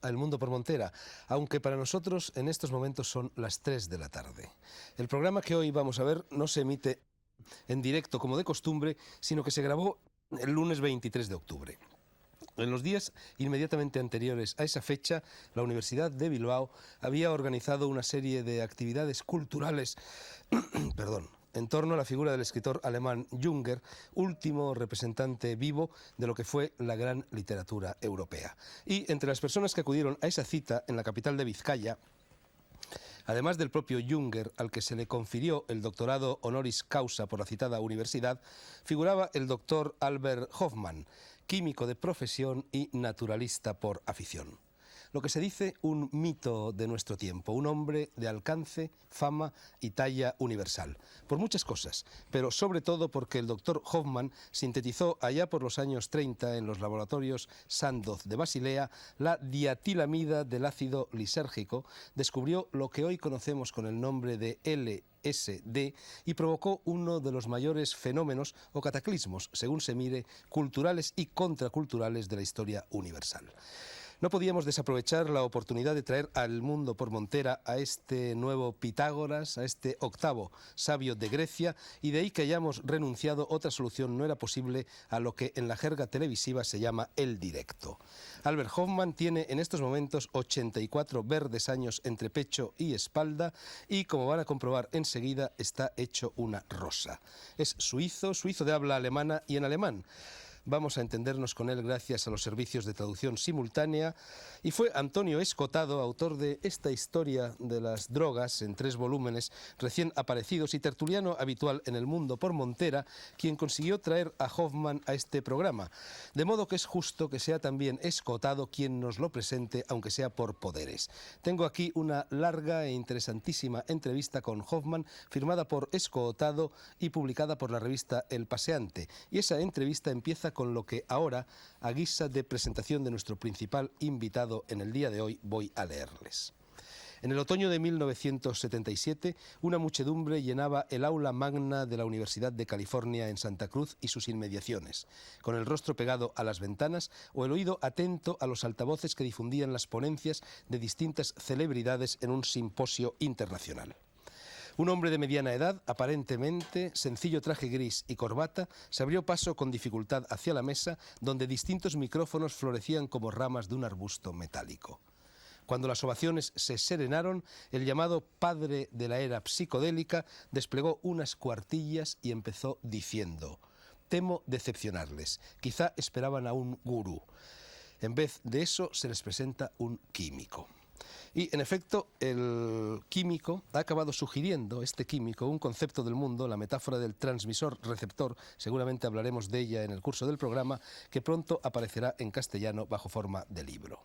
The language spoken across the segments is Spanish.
a El Mundo por Montera, aunque para nosotros en estos momentos son las 3 de la tarde. El programa que hoy vamos a ver no se emite en directo como de costumbre, sino que se grabó el lunes 23 de octubre. En los días inmediatamente anteriores a esa fecha, la Universidad de Bilbao había organizado una serie de actividades culturales en torno a la figura del escritor alemán Junger, último representante vivo de lo que fue la gran literatura europea. Y entre las personas que acudieron a esa cita en la capital de Vizcaya, además del propio Junger, al que se le confirió el doctorado honoris causa por la citada universidad, figuraba el doctor Albert Hofmann, químico de profesión y naturalista por afición. Lo que se dice un mito de nuestro tiempo, un hombre de alcance, fama y talla universal. Por muchas cosas, pero sobre todo porque el doctor Hofmann sintetizó allá por los años 30 en los laboratorios Sandoz de Basilea la diatilamida del ácido lisérgico, descubrió lo que hoy conocemos con el nombre de LSD y provocó uno de los mayores fenómenos o cataclismos, según se mire, culturales y contraculturales de la historia universal. No podíamos desaprovechar la oportunidad de traer al Mundo por Montera a este nuevo Pitágoras, a este octavo sabio de Grecia, y de ahí que hayamos renunciado, otra solución no era posible a lo que en la jerga televisiva se llama el directo. Albert Hofmann tiene en estos momentos 84 verdes años entre pecho y espalda y, como van a comprobar enseguida, está hecho una rosa. Es suizo de habla alemana y en alemán. Vamos a entendernos con él gracias a los servicios de traducción simultánea, y fue Antonio Escotado, autor de esta historia de las drogas en 3 volúmenes recién aparecidos y tertuliano habitual en El Mundo por Montera, quien consiguió traer a Hofmann a este programa, de modo que es justo que sea también Escotado quien nos lo presente, aunque sea por poderes. Tengo aquí una larga e interesantísima entrevista con Hofmann, firmada por Escotado y publicada por la revista El Paseante, y esa entrevista empieza con lo que ahora, a guisa de presentación de nuestro principal invitado en el día de hoy, voy a leerles. En el otoño de 1977, una muchedumbre llenaba el aula magna de la Universidad de California en Santa Cruz y sus inmediaciones, con el rostro pegado a las ventanas o el oído atento a los altavoces que difundían las ponencias de distintas celebridades en un simposio internacional. Un hombre de mediana edad, aparentemente, sencillo traje gris y corbata, se abrió paso con dificultad hacia la mesa, donde distintos micrófonos florecían como ramas de un arbusto metálico. Cuando las ovaciones se serenaron, el llamado padre de la era psicodélica desplegó unas cuartillas y empezó diciendo: «Temo decepcionarles, quizá esperaban a un gurú. En vez de eso se les presenta un químico». Y, en efecto, el químico ha acabado sugiriendo, este químico, un concepto del mundo, la metáfora del transmisor-receptor, seguramente hablaremos de ella en el curso del programa, que pronto aparecerá en castellano bajo forma de libro.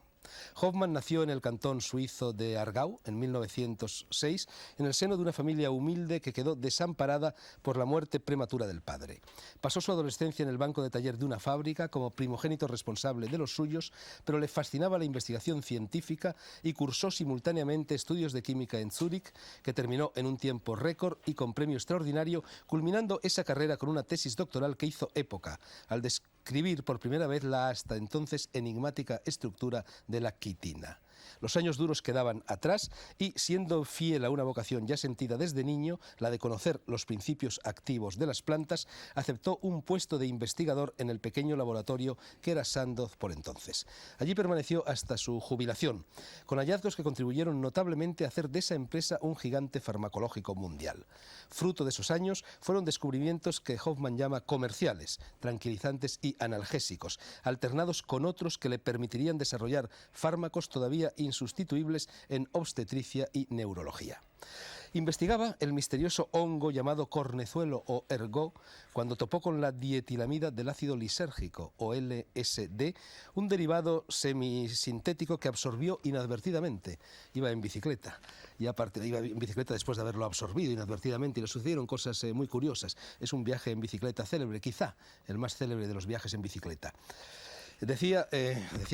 Hofmann nació en el cantón suizo de Aargau en 1906, en el seno de una familia humilde que quedó desamparada por la muerte prematura del padre. Pasó su adolescencia en el banco de taller de una fábrica como primogénito responsable de los suyos, pero le fascinaba la investigación científica y cursó simultáneamente estudios de química en Zúrich, que terminó en un tiempo récord y con premio extraordinario, culminando esa carrera con una tesis doctoral que hizo época al describir por primera vez la hasta entonces enigmática estructura de la quitina. Los años duros quedaban atrás y, siendo fiel a una vocación ya sentida desde niño, la de conocer los principios activos de las plantas, aceptó un puesto de investigador en el pequeño laboratorio que era Sandoz por entonces. Allí permaneció hasta su jubilación, con hallazgos que contribuyeron notablemente a hacer de esa empresa un gigante farmacológico mundial. Fruto de esos años fueron descubrimientos que Hofmann llama comerciales, tranquilizantes y analgésicos, alternados con otros que le permitirían desarrollar fármacos todavía insustituibles en obstetricia y neurología. Investigaba el misterioso hongo llamado cornezuelo o ergot cuando topó con la dietilamida del ácido lisérgico o LSD, un derivado semisintético que absorbió inadvertidamente. Iba en bicicleta después de haberlo absorbido inadvertidamente y le sucedieron cosas muy curiosas. Es un viaje en bicicleta célebre, quizá el más célebre de los viajes en bicicleta. Decía,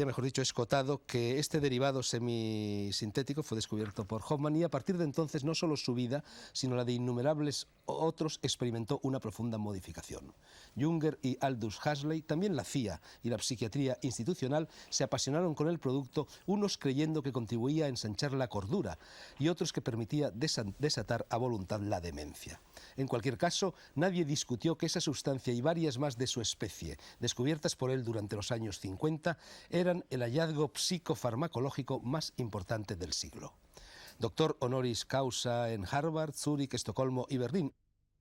mejor dicho, Escotado, que este derivado semisintético fue descubierto por Hofmann y a partir de entonces no solo su vida, sino la de innumerables otros experimentó una profunda modificación. Jünger y Aldous Huxley, también la CIA y la psiquiatría institucional se apasionaron con el producto, unos creyendo que contribuía a ensanchar la cordura y otros que permitía desatar a voluntad la demencia. En cualquier caso, nadie discutió que esa sustancia y varias más de su especie, descubiertas por él durante los años 50, eran el hallazgo psicofarmacológico más importante del siglo. Doctor honoris causa en Harvard, Zúrich, Estocolmo y Berlín.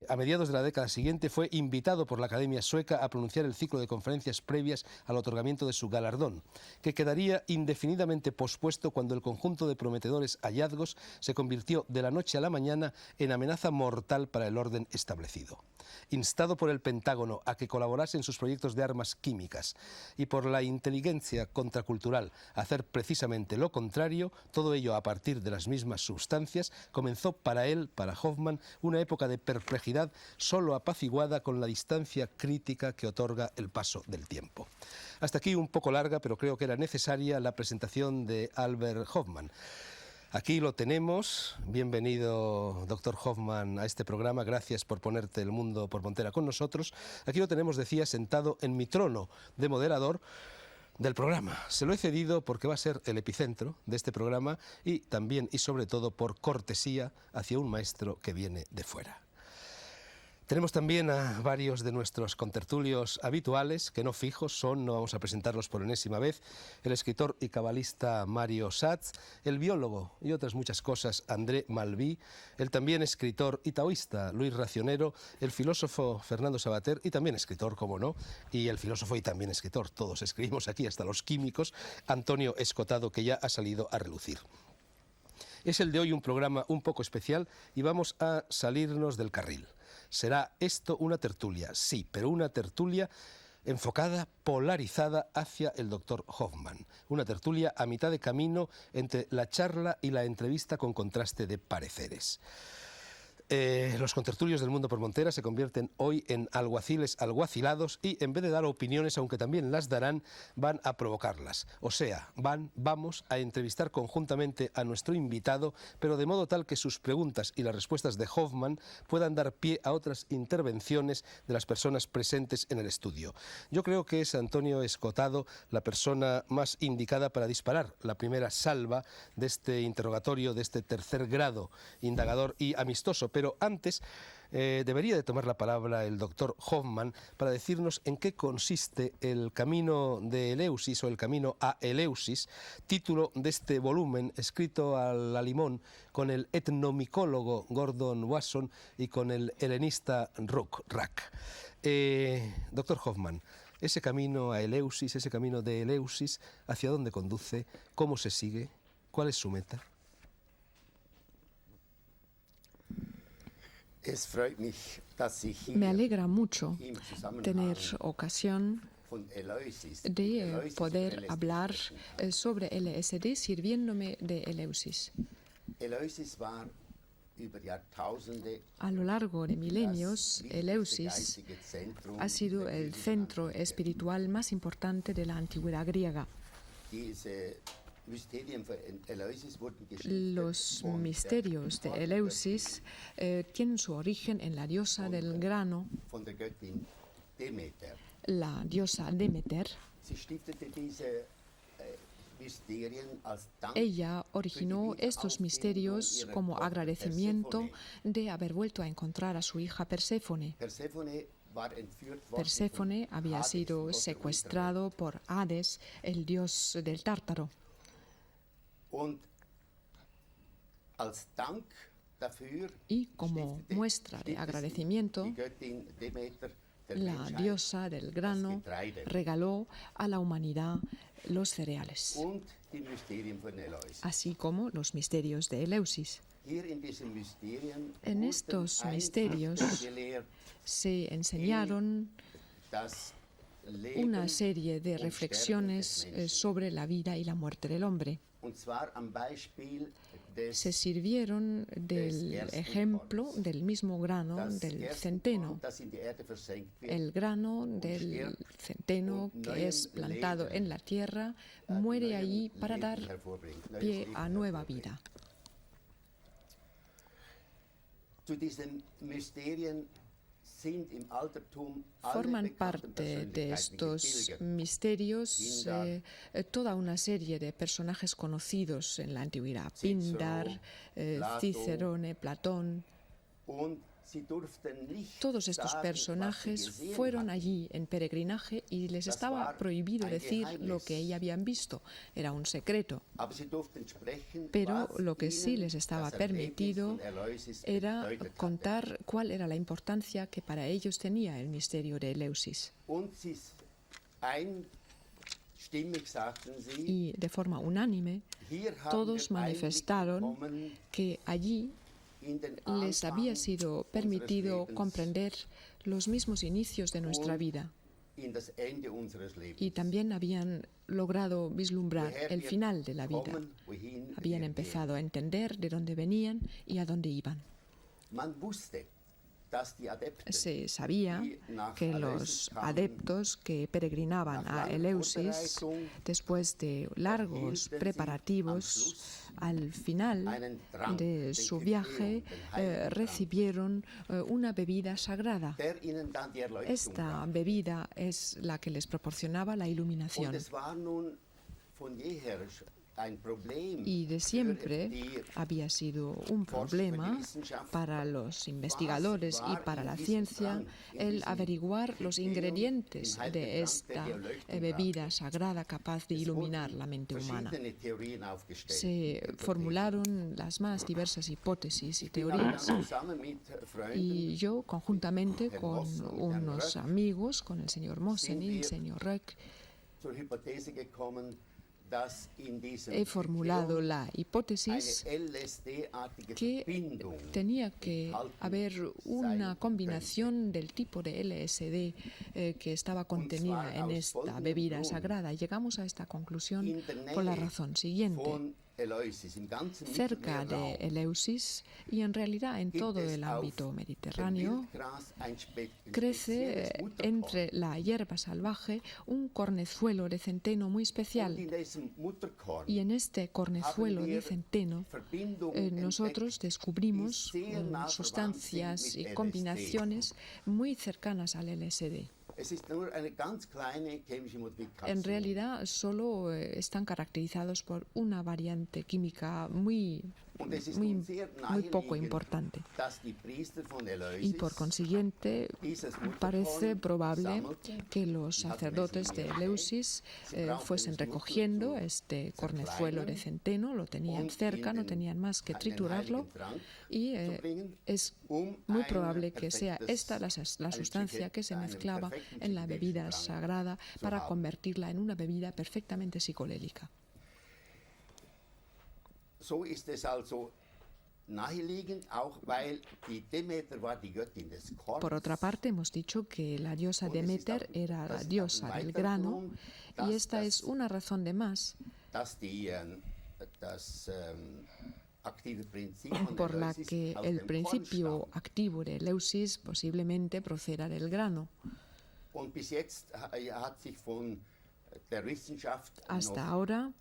A mediados de la década siguiente fue invitado por la Academia Sueca a pronunciar el ciclo de conferencias previas al otorgamiento de su galardón, que quedaría indefinidamente pospuesto cuando el conjunto de prometedores hallazgos se convirtió de la noche a la mañana en amenaza mortal para el orden establecido. Instado por el Pentágono a que colaborase en sus proyectos de armas químicas y por la inteligencia contracultural a hacer precisamente lo contrario, todo ello a partir de las mismas sustancias, comenzó para él, para Hofmann, una época de perplejidad solo apaciguada con la distancia crítica que otorga el paso del tiempo. Hasta aquí un poco larga, pero creo que era necesaria la presentación de Albert Hofmann. Aquí lo tenemos. Bienvenido, doctor Hofmann, a este programa. Gracias por ponerte el mundo por montera con nosotros. Aquí lo tenemos, decía, sentado en mi trono de moderador del programa. Se lo he cedido porque va a ser el epicentro de este programa y también y sobre todo por cortesía hacia un maestro que viene de fuera. Tenemos también a varios de nuestros contertulios habituales, que no fijos son, no vamos a presentarlos por enésima vez, el escritor y cabalista Mario Schatz, el biólogo y otras muchas cosas André Malví, el también escritor y taoísta Luis Racionero, el filósofo Fernando Savater y también escritor, como no, y el filósofo y también escritor, todos escribimos aquí, hasta los químicos, Antonio Escotado, que ya ha salido a relucir. Es el de hoy un programa un poco especial y vamos a salirnos del carril. ¿Será esto una tertulia? Sí, pero una tertulia enfocada, polarizada hacia el doctor Hofmann. Una tertulia a mitad de camino entre la charla y la entrevista con contraste de pareceres. Los contertulios del mundo por montera se convierten hoy en alguaciles alguacilados y en vez de dar opiniones, aunque también las darán, van a provocarlas. O sea, vamos a entrevistar conjuntamente a nuestro invitado, pero de modo tal que sus preguntas y las respuestas de Hofmann puedan dar pie a otras intervenciones de las personas presentes en el estudio. Yo creo que es Antonio Escotado la persona más indicada para disparar la primera salva de este interrogatorio, de este tercer grado indagador y amistoso, pero antes debería de tomar la palabra el doctor Hofmann para decirnos en qué consiste el camino de Eleusis o el camino a Eleusis, título de este volumen escrito a la limón con el etnomicólogo Gordon Wasson y con el helenista Rack. Doctor Hofmann, ese camino a Eleusis, ese camino de Eleusis, ¿hacia dónde conduce? ¿Cómo se sigue? ¿Cuál es su meta? Me alegra mucho tener ocasión de poder hablar sobre LSD sirviéndome de Eleusis. A lo largo de milenios, Eleusis ha sido el centro espiritual más importante de la antigüedad griega. Los misterios de Eleusis tienen su origen en la diosa del grano, la diosa Demeter. Ella originó estos misterios como agradecimiento de haber vuelto a encontrar a su hija Perséfone. Perséfone había sido secuestrado por Hades, el dios del Tártaro. Y como muestra de agradecimiento, la diosa del grano regaló a la humanidad los cereales, así como los misterios de Eleusis. En estos misterios se enseñaron una serie de reflexiones sobre la vida y la muerte del hombre. Se sirvieron del ejemplo del mismo grano del centeno. El grano del centeno que es plantado en la tierra muere allí para dar pie a nueva vida. Forman parte de estos misterios toda una serie de personajes conocidos en la antigüedad: Píndar, Cicerone, Platón. Todos estos personajes fueron allí en peregrinaje y les estaba prohibido decir lo que ellos habían visto. Era un secreto. Pero lo que sí les estaba permitido era contar cuál era la importancia que para ellos tenía el misterio de Eleusis. Y de forma unánime, todos manifestaron que allí les había sido permitido comprender los mismos inicios de nuestra vida y también habían logrado vislumbrar el final de la vida. Habían empezado a entender de dónde venían y a dónde iban. Se sabía que los adeptos que peregrinaban a Eleusis, después de largos preparativos, al final de su viaje recibieron una bebida sagrada. Esta bebida es la que les proporcionaba la iluminación. Y de siempre había sido un problema para los investigadores y para la ciencia el averiguar los ingredientes de esta bebida sagrada capaz de iluminar la mente humana. Se formularon las más diversas hipótesis y teorías y yo, conjuntamente con unos amigos, con el señor Mosen y el señor Röck, he formulado la hipótesis que tenía que haber una combinación del tipo de LSD que estaba contenida en esta bebida sagrada. Llegamos a esta conclusión por la razón siguiente. Cerca de Eleusis y en realidad en todo el ámbito mediterráneo crece entre la hierba salvaje un cornezuelo de centeno muy especial, y en este cornezuelo de centeno nosotros descubrimos sustancias y combinaciones muy cercanas al LSD. En realidad solo están caracterizados por una variante química muy poco importante. Y por consiguiente parece probable que los sacerdotes de Eleusis fuesen recogiendo este cornezuelo de centeno, lo tenían cerca, no tenían más que triturarlo, y es muy probable que sea esta la sustancia que se mezclaba en la bebida sagrada para convertirla en una bebida perfectamente psicolélica. Por otra parte, hemos dicho que la diosa Demeter era la diosa del grano, y esta es una razón de más por la que el principio activo de Eleusis posiblemente proceda del grano. Hasta ahora,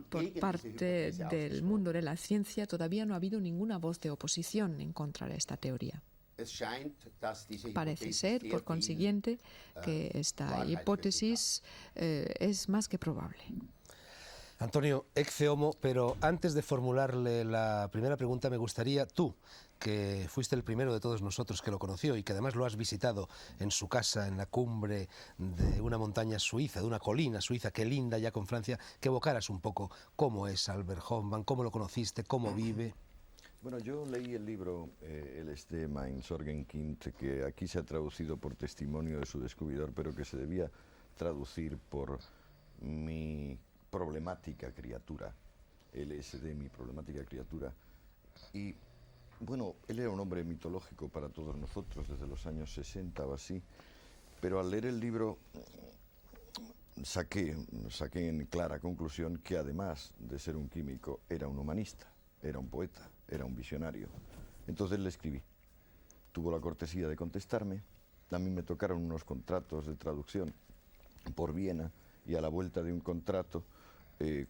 por parte del mundo de la ciencia, todavía no ha habido ninguna voz de oposición en contra de esta teoría. Parece ser, por consiguiente, que esta hipótesis es más que probable. Antonio, ecce homo, pero antes de formularle la primera pregunta me gustaría, tú, que fuiste el primero de todos nosotros que lo conoció y que además lo has visitado en su casa, en la cumbre de una montaña suiza, de una colina suiza que linda ya con Francia, que evocaras un poco cómo es Albert Hoffmann, cómo lo conociste, cómo vive. Bueno, yo leí el libro LSD Mein Sorgenkind, que aquí se ha traducido por testimonio de su descubridor, pero que se debía traducir por mi problemática criatura, LSD, mi problemática criatura. Y bueno, él era un hombre mitológico para todos nosotros desde los años 60 o así, pero al leer el libro saqué en clara conclusión que además de ser un químico era un humanista, era un poeta, era un visionario. Entonces le escribí. Tuvo la cortesía de contestarme. A mí me tocaron unos contratos de traducción por Viena y a la vuelta de un contrato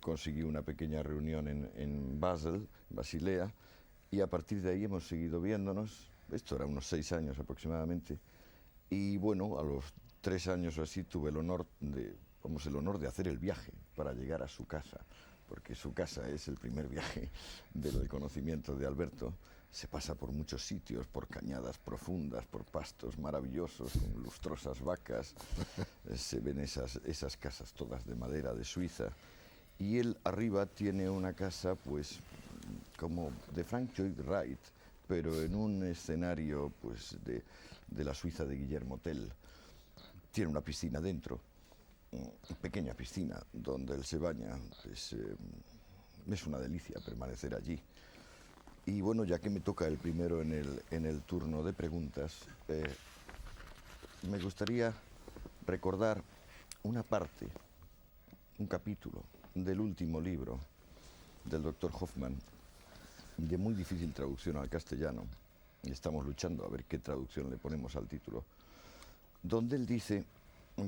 conseguí una pequeña reunión en Basilea, y a partir de ahí hemos seguido viéndonos. Esto era unos 6 años aproximadamente, y bueno, a los 3 años o así tuve el honor de hacer el viaje para llegar a su casa, porque su casa es el primer viaje del conocimiento de Alberto. Se pasa por muchos sitios, por cañadas profundas, por pastos maravillosos, con lustrosas vacas. Se ven esas casas todas de madera de Suiza. Y él arriba tiene una casa, pues, como de Frank Lloyd Wright, pero en un escenario, pues, de la Suiza de Guillermo Tell. Tiene una piscina dentro, pequeña piscina, donde él se baña. Es una delicia permanecer allí. Y bueno, ya que me toca el primero en el turno de preguntas, me gustaría recordar una parte, un capítulo del último libro del doctor Hoffman, de muy difícil traducción al castellano, y estamos luchando a ver qué traducción le ponemos al título, donde él dice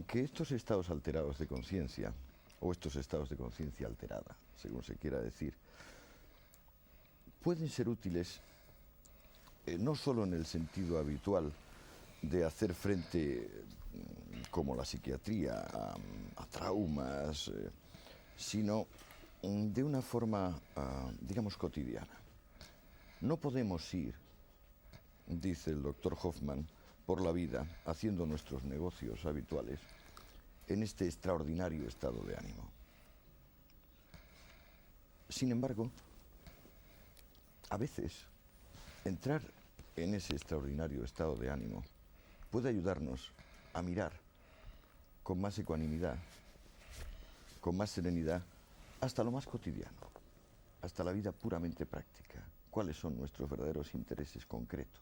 que estos estados alterados de conciencia, o estos estados de conciencia alterada, según se quiera decir, pueden ser útiles no solo en el sentido habitual de hacer frente, como la psiquiatría, a traumas, sino de una forma, digamos, cotidiana. No podemos ir, dice el doctor Hoffman, por la vida haciendo nuestros negocios habituales en este extraordinario estado de ánimo. Sin embargo, a veces entrar en ese extraordinario estado de ánimo puede ayudarnos a mirar con más ecuanimidad, con más serenidad, hasta lo más cotidiano, hasta la vida puramente práctica. ¿Cuáles son nuestros verdaderos intereses concretos?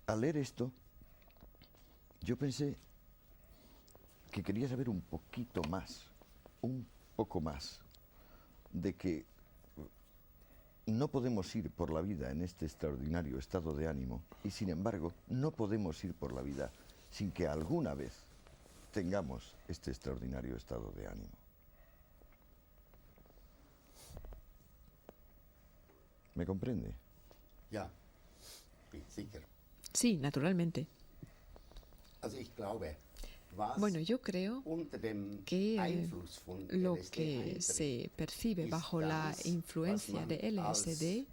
Al leer esto, yo pensé que quería saber un poco más, de que no podemos ir por la vida en este extraordinario estado de ánimo, y sin embargo no podemos ir por la vida sin que alguna vez tengamos este extraordinario estado de ánimo. ¿Me comprende? Ja, sicher. Sí, naturalmente. Also ich glaube, was Bueno, yo creo unter dem que Einfluss von lo LSD que eintritt, se percibe ist bajo la das, influencia was de man LSD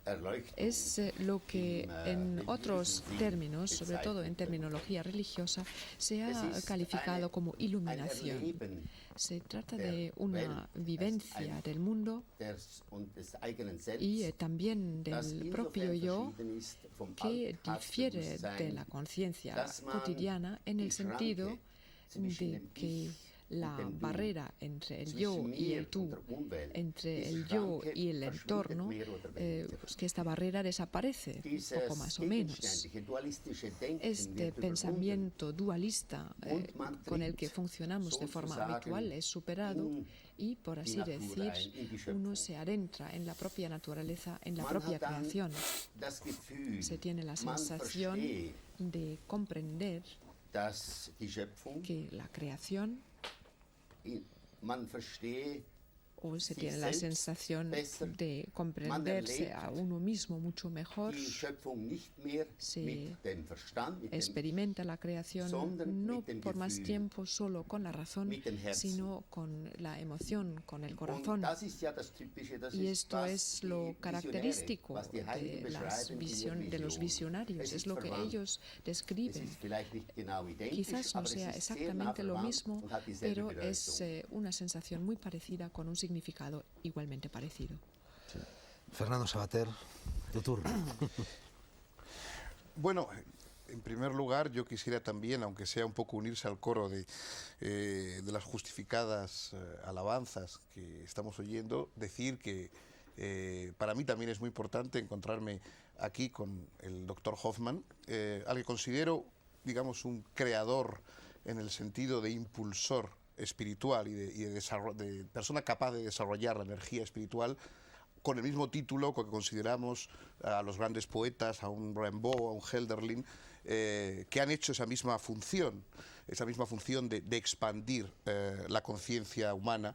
als Erleuchtung es lo que im, en religiösen otros Sinn términos, sobre todo en bezeichnet wird. terminología religiosa, se Es ha ist calificado como ein iluminación. Erleben Se trata der de una Welt, vivencia ein- del mundo und des eigenen Selbst, y también das del insofern propio yo, verschieden ist vom que difiere de Alltagsbewusstsein, la conciencia dass man cotidiana en el die Schranke sentido zwischen de dem que Ich la und dem Du, barrera entre el zwischen yo y mir el tú, und der Umwelt, entre diese el yo Schranke y el verschwindet entorno, mehr oder weniger. pues que esta barrera desaparece, Dieses poco más o menos. gegenständliche, dualistische Denken Este wird überwunden pensamiento dualista und man con el que tritt funcionamos de forma sozusagen habitual es superado in y, por así Natur decir, ein, in die uno Schöpfung. se adentra en la propia naturaleza, en la Man propia hat dann creación. das Gefühl, Se tiene la man sensación versteht, de comprender dass die Schöpfung, que la creación, man versteht, o se sich tiene la selbst sensación besser, de man comprenderse erlebt a uno mismo mucho mejor, die Schöpfung nicht mehr se mit dem Verstand, mit dem experimenta la creación sondern no mit dem por más Gefühl, tiempo solo con la razón, mit dem Herzen. sino con la emoción, con el Und corazón. das ist ja das Typische, das Y ist, esto was es die lo Visionäre, característico was die Heiligen de, beschreiben in ihren de los Visionen. visionarios, Es es ist lo que verwandt. ellos Es describen. ist vielleicht nicht genau identisch, Quizás no aber es sea ist sehr nah exactamente lo verwandt mismo, und hat dieselbe pero Bedeutung. es una sensación muy parecida con un significado igualmente parecido. Fernando Savater, tu turno. Bueno, en primer lugar, yo quisiera también, aunque sea un poco unirse al coro de las justificadas alabanzas que estamos oyendo, decir que para mí también es muy importante encontrarme aquí con el doctor Hoffman, al que considero digamos, un creador en el sentido de impulsor espiritual y de persona capaz de desarrollar la energía espiritual, con el mismo título que consideramos a los grandes poetas, a un Rimbaud, a un Hölderlin, que han hecho esa misma función de expandir la conciencia humana.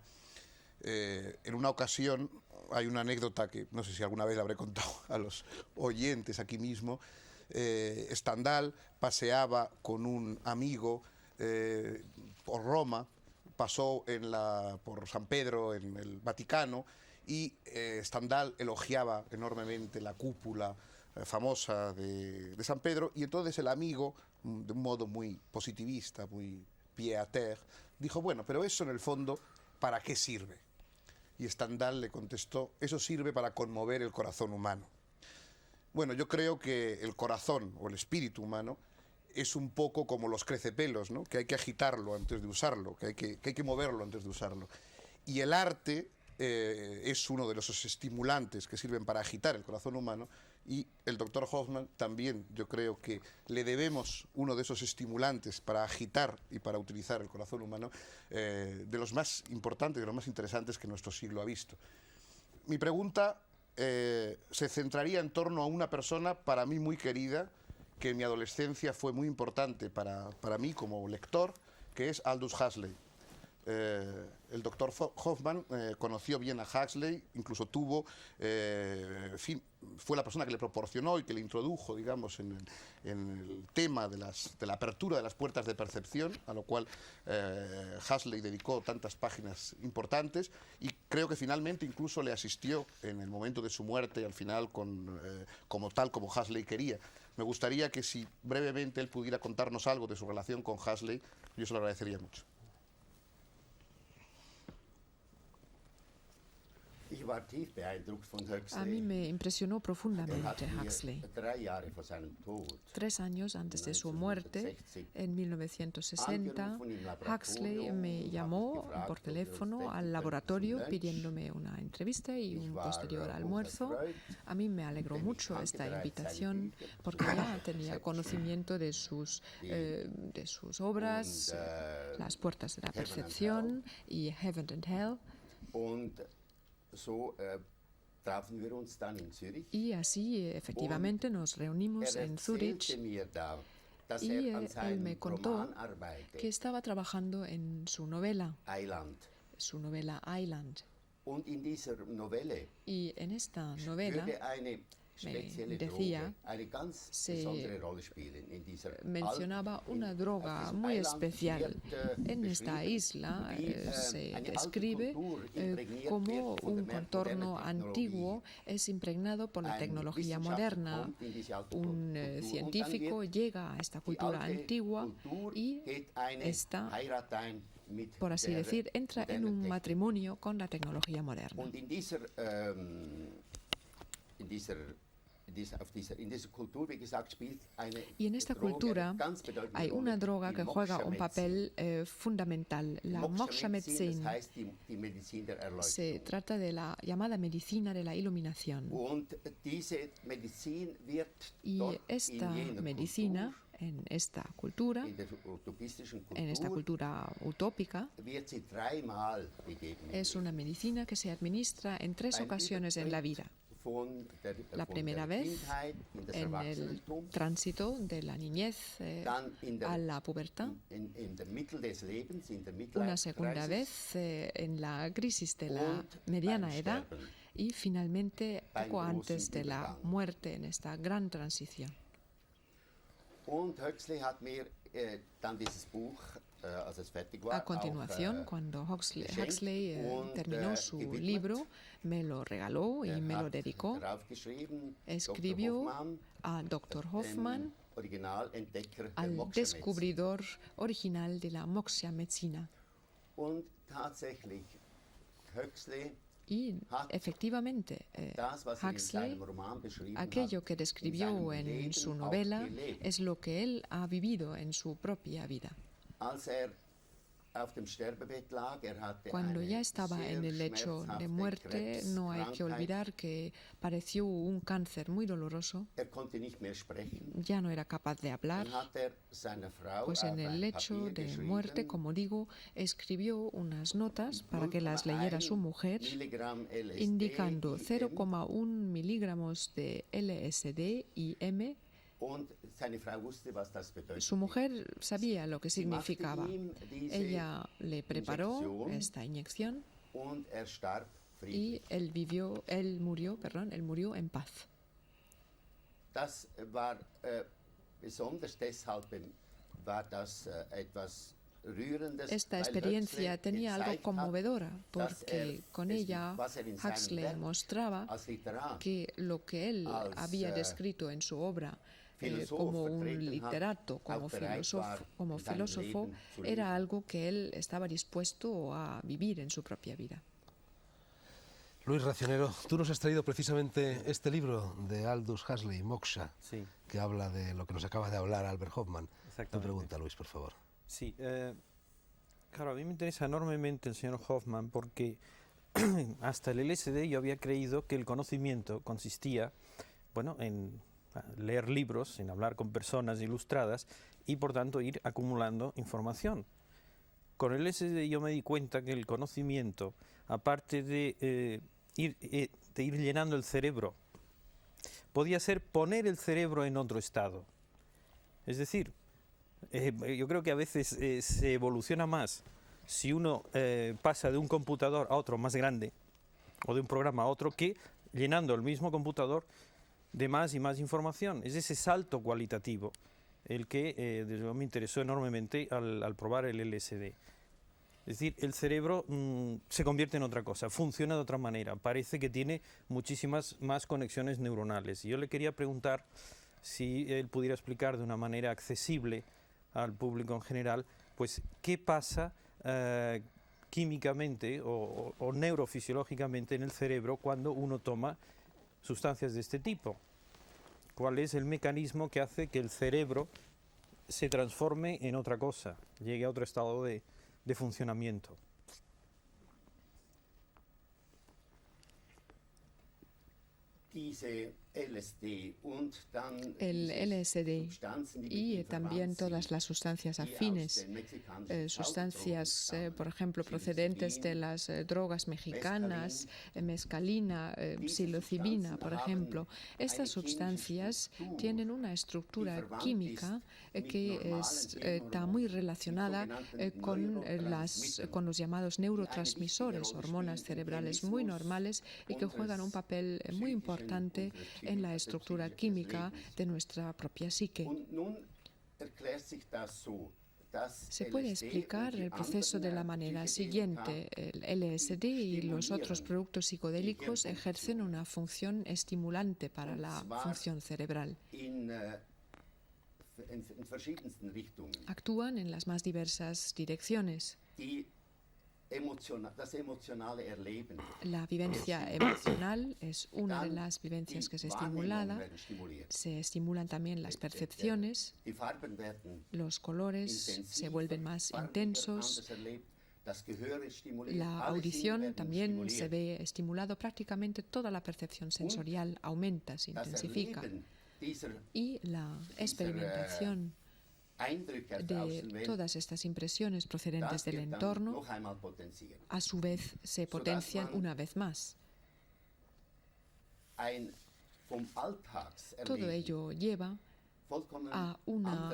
En una ocasión, hay una anécdota que no sé si alguna vez la habré contado a los oyentes aquí mismo. Stendhal paseaba con un amigo por Roma, pasó por San Pedro, en el Vaticano, y Stendhal elogiaba enormemente la cúpula famosa de San Pedro, y entonces el amigo, de un modo muy positivista, muy pied à terre, dijo, bueno, pero eso en el fondo, ¿para qué sirve? Y Stendhal le contestó, eso sirve para conmover el corazón humano. Bueno, yo creo que el corazón o el espíritu humano es un poco como los crecepelos, ¿no? Que hay que agitarlo antes de usarlo, que hay que moverlo antes de usarlo. Y el arte es uno de los estimulantes que sirven para agitar el corazón humano, y el doctor Hoffmann también, yo creo que le debemos uno de esos estimulantes para agitar y para utilizar el corazón humano, de los más importantes, de los más interesantes que nuestro siglo ha visto. Mi pregunta se centraría en torno a una persona para mí muy querida, que en mi adolescencia fue muy importante para mí como lector, que es Aldous Huxley. El doctor Hoffmann conoció bien a Huxley, incluso fue la persona que le proporcionó y que le introdujo, digamos, en el tema de la apertura de las puertas de percepción, a lo cual Huxley dedicó tantas páginas importantes, y creo que finalmente incluso le asistió en el momento de su muerte, al final, como Huxley quería. Me gustaría que, si brevemente él pudiera contarnos algo de su relación con Huxley, yo se lo agradecería mucho. A mí me impresionó profundamente Huxley. 3 años antes de su muerte, en 1960, Huxley me llamó por teléfono al laboratorio pidiéndome una entrevista y un posterior almuerzo. A mí me alegró mucho esta invitación porque ya tenía conocimiento de sus obras, Las puertas de la percepción y Heaven and Hell. Y así, efectivamente, nos reunimos en Zúrich, y él me contó que estaba trabajando en su novela Island. Y en esta novela, me decía, se mencionaba una droga muy especial. En esta isla se describe cómo un contorno antiguo es impregnado por la tecnología moderna. Un científico llega a esta cultura antigua y esta, por así decir, entra en un matrimonio con la tecnología moderna. Y en esta cultura hay una droga que juega un papel fundamental, la Moksha-Medizin. Se trata de la llamada medicina de la iluminación. Y esta medicina, en esta cultura utópica, es una medicina que se administra en 3 ocasiones en la vida. La primera vez en el tránsito de la niñez a la pubertad, una segunda vez en la crisis de la mediana edad, y finalmente poco antes de la muerte, en esta gran transición. A continuación, cuando Huxley terminó su libro, me lo regaló y me lo dedicó. Escribió a Dr. Hoffmann, al descubridor original de la Moksha-Medizin. Y efectivamente, Huxley, aquello que describió en su novela, es lo que él ha vivido en su propia vida. Cuando ya estaba en el lecho de muerte, no hay que olvidar que padeció un cáncer muy doloroso. Ya no era capaz de hablar. Pues en el lecho de muerte, como digo, escribió unas notas para que las leyera su mujer, indicando 0,1 miligramos de LSD y M. Su mujer sabía lo que significaba. Ella le preparó esta inyección y él murió en paz. Esta experiencia tenía algo conmovedora porque con ella Huxley mostraba que lo que él había descrito en su obra como un literato, como filósofo, era algo que él estaba dispuesto a vivir en su propia vida. Luis Racionero, tú nos has traído precisamente este libro de Aldous Huxley, Moksha, sí, que habla de lo que nos acaba de hablar Albert Hoffman. Exactamente. Tu pregunta, Luis, por favor. Sí, claro, a mí me interesa enormemente el señor Hoffman porque hasta el LSD yo había creído que el conocimiento consistía, bueno, en leer libros, en hablar con personas ilustradas y por tanto ir acumulando información. Con el LSD yo me di cuenta que el conocimiento, aparte de ir llenando el cerebro, podía ser poner el cerebro en otro estado. Es decir, yo creo que a veces se evoluciona más si uno pasa de un computador a otro más grande o de un programa a otro que llenando el mismo computador de más y más información. Es ese salto cualitativo el que desde luego me interesó enormemente al probar el LSD. Es decir, el cerebro se convierte en otra cosa, funciona de otra manera, parece que tiene muchísimas más conexiones neuronales. Y yo le quería preguntar si él pudiera explicar de una manera accesible al público en general, pues qué pasa químicamente o neurofisiológicamente en el cerebro cuando uno toma sustancias de este tipo. ¿Cuál es el mecanismo que hace que el cerebro se transforme en otra cosa, llegue a otro estado de funcionamiento? El LSD y también todas las sustancias afines, sustancias, por ejemplo, procedentes de las drogas mexicanas, mescalina, psilocibina, por ejemplo. Estas sustancias tienen una estructura química que está muy relacionada con los llamados neurotransmisores, hormonas cerebrales muy normales y que juegan un papel muy importante en la estructura química de nuestra propia psique. Se puede explicar el proceso de la manera siguiente. El LSD y los otros productos psicodélicos ejercen una función estimulante para la función cerebral. Actúan en las más diversas direcciones. La vivencia emocional es una de las vivencias que se estimula. Se estimulan también las percepciones, los colores se vuelven más intensos, la audición también se ve estimulado, prácticamente toda la percepción sensorial aumenta, se intensifica. Y la experimentación de todas estas impresiones procedentes del entorno, a su vez se potencian una vez más. Todo ello lleva a una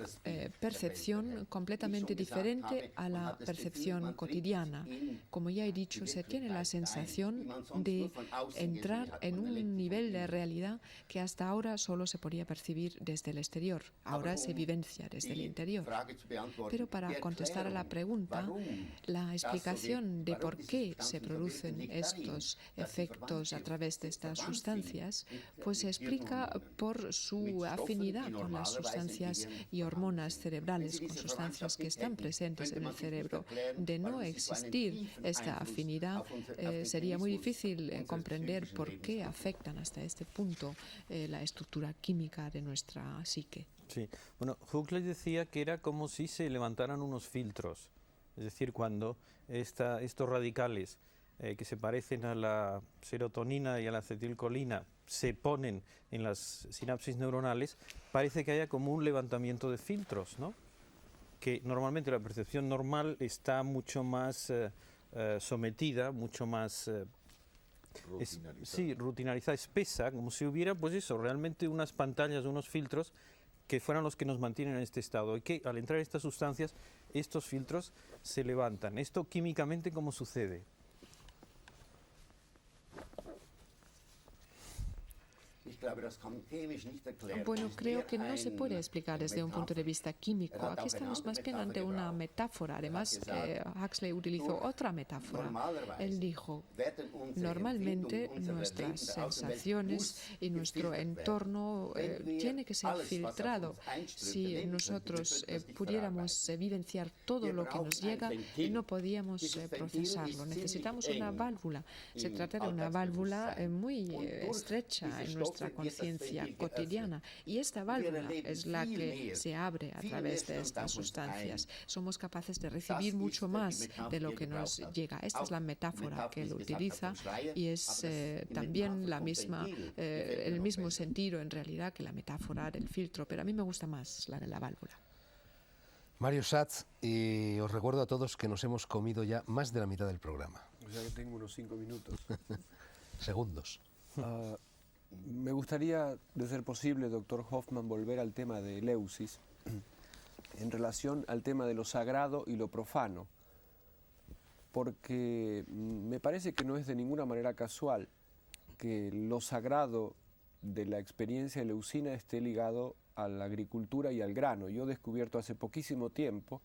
percepción completamente diferente a la percepción cotidiana. Como ya he dicho, se tiene la sensación de entrar en un nivel de realidad que hasta ahora solo se podía percibir desde el exterior. Ahora se vivencia desde el interior. Pero para contestar a la pregunta, la explicación de por qué se producen estos efectos a través de estas sustancias, pues se explica por su afinidad con las sustancias y hormonas cerebrales, con sustancias que están presentes en el cerebro. De no existir esta afinidad, sería muy difícil comprender por qué afectan hasta este punto la estructura química de nuestra psique. Sí, bueno, Huxley decía que era como si se levantaran unos filtros Es decir, cuando estos radicales que se parecen a la serotonina y a la acetilcolina se ponen en las sinapsis neuronales, parece que haya como un levantamiento de filtros, ¿no? Que normalmente la percepción normal está mucho más sometida, mucho más rutinarizada, espesa, como si hubiera, pues eso, realmente unas pantallas, unos filtros que fueran los que nos mantienen en este estado, y que al entrar estas sustancias, estos filtros se levantan. ¿Esto químicamente cómo sucede? Bueno, creo que no se puede explicar desde un punto de vista químico. Aquí estamos más bien ante una metáfora. Además, Huxley utilizó otra metáfora. Él dijo, normalmente nuestras sensaciones y nuestro entorno tiene que ser filtrado. Si nosotros pudiéramos vivenciar todo lo que nos llega, no podíamos procesarlo. Necesitamos una válvula. Se trata de una válvula muy estrecha en nuestra conciencia cotidiana, y esta válvula es la que se abre a través de estas sustancias. Somos capaces de recibir mucho más de lo que nos llega. Esta es la metáfora que él utiliza, y es también el mismo sentido en realidad que la metáfora del filtro, pero a mí me gusta más la de la válvula. Mario Schatz, y os recuerdo a todos que nos hemos comido ya más de la mitad del programa. O sea que tengo unos 5 minutos. Segundos. Me gustaría, de ser posible, doctor Hoffman, volver al tema de Eleusis en relación al tema de lo sagrado y lo profano, porque me parece que no es de ninguna manera casual que lo sagrado de la experiencia eleusina esté ligado a la agricultura y al grano. Yo he descubierto hace poquísimo tiempo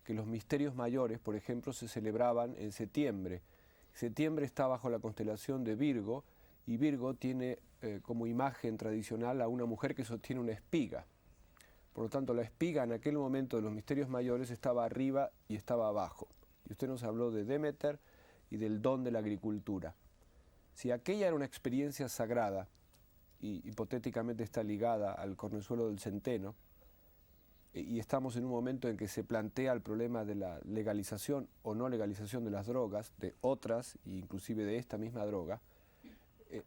que los misterios mayores, por ejemplo, se celebraban en septiembre. Septiembre está bajo la constelación de Virgo, y Virgo tiene como imagen tradicional a una mujer que sostiene una espiga. Por lo tanto, la espiga en aquel momento de los misterios mayores estaba arriba y estaba abajo. Y usted nos habló de Demeter y del don de la agricultura. Si aquella era una experiencia sagrada, y hipotéticamente está ligada al cornezuelo del centeno, y estamos en un momento en que se plantea el problema de la legalización o no legalización de las drogas, de otras, e inclusive de esta misma droga,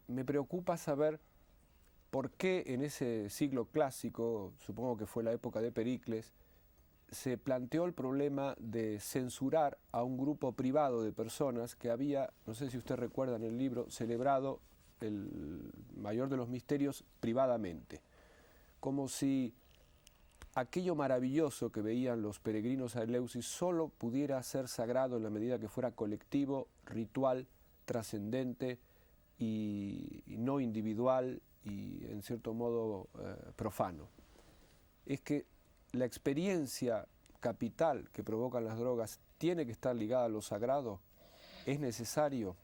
me preocupa saber por qué en ese siglo clásico, supongo que fue la época de Pericles, se planteó el problema de censurar a un grupo privado de personas que había, no sé si usted recuerda en el libro, celebrado el mayor de los misterios privadamente, como si aquello maravilloso que veían los peregrinos a Eleusis solo pudiera ser sagrado en la medida que fuera colectivo, ritual, trascendente y no individual y en cierto modo profano. Es que la experiencia capital que provocan las drogas tiene que estar ligada a lo sagrado. ¿Es necesario?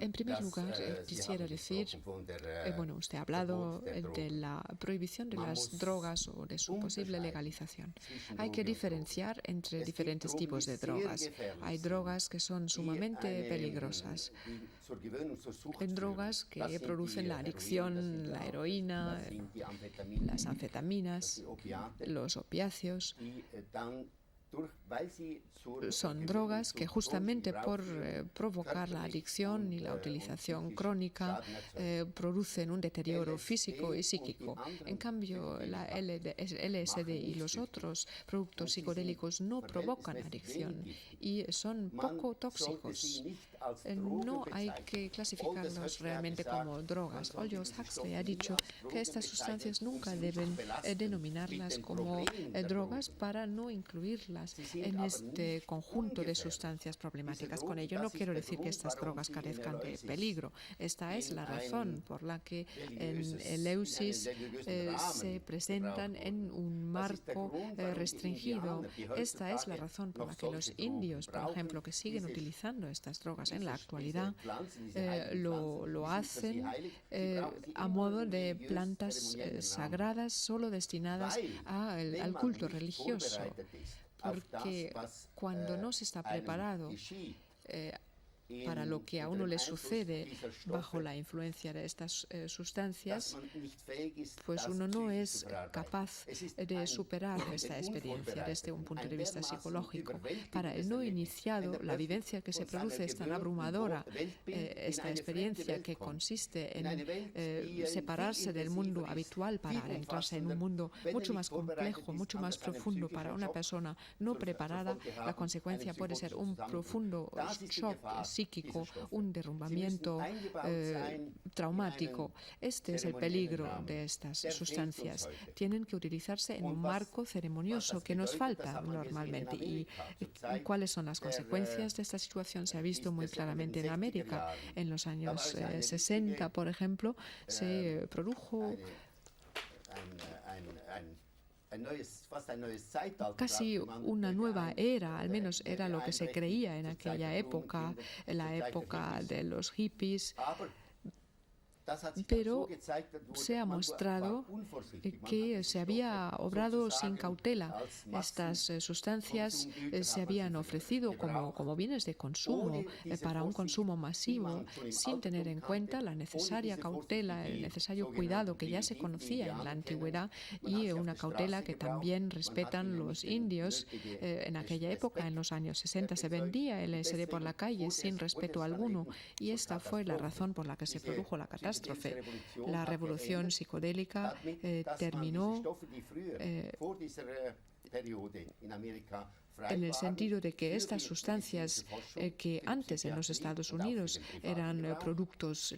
En primer lugar, quisiera decir, bueno, usted ha hablado de la prohibición de las drogas o de su posible legalización. Hay que diferenciar entre diferentes tipos de drogas. Hay drogas que son sumamente peligrosas. Hay drogas que producen la adicción, la heroína, las anfetaminas, los opiáceos. Son drogas que justamente por provocar la adicción y la utilización crónica producen un deterioro físico y psíquico. En cambio, la LSD y los otros productos psicodélicos no provocan adicción y son poco tóxicos. No hay que clasificarlos realmente como drogas. Aldous Huxley ha dicho que estas sustancias nunca deben denominarlas como drogas para no incluirlas en este conjunto de sustancias problemáticas. Con ello no quiero decir que estas drogas carezcan de peligro. Esta es la razón por la que en Eleusis se presentan en un marco restringido. Esta es la razón por la que los indios, por ejemplo, que siguen utilizando estas drogas en la actualidad, lo hacen a modo de plantas sagradas solo destinadas al culto religioso. Porque cuando no se está preparado para lo que a uno le sucede bajo la influencia de estas sustancias, pues uno no es capaz de superar esta experiencia desde un punto de vista psicológico. Para el no iniciado, la vivencia que se produce es tan abrumadora, esta experiencia que consiste en separarse del mundo habitual para adentrarse en un mundo mucho más complejo, mucho más profundo para una persona no preparada. La consecuencia puede ser un profundo shock psíquico, un derrumbamiento traumático. Este es el peligro de estas sustancias. Tienen que utilizarse en un marco ceremonioso que nos falta normalmente. ¿Y cuáles son las consecuencias de esta situación? Se ha visto muy claramente en América. En los años 60, por ejemplo, se produjo casi una nueva era, al menos era lo que se creía en aquella época, en la época de los hippies. Pero se ha mostrado que se había obrado sin cautela. Estas sustancias se habían ofrecido como bienes de consumo para un consumo masivo, sin tener en cuenta la necesaria cautela, el necesario cuidado que ya se conocía en la antigüedad y una cautela que también respetan los indios. En aquella época, en los años 60, se vendía LSD por la calle sin respeto alguno, y esta fue la razón por la que se produjo la catástrofe. La revolución psicodélica terminó en el sentido de que estas sustancias que antes en los Estados Unidos eran productos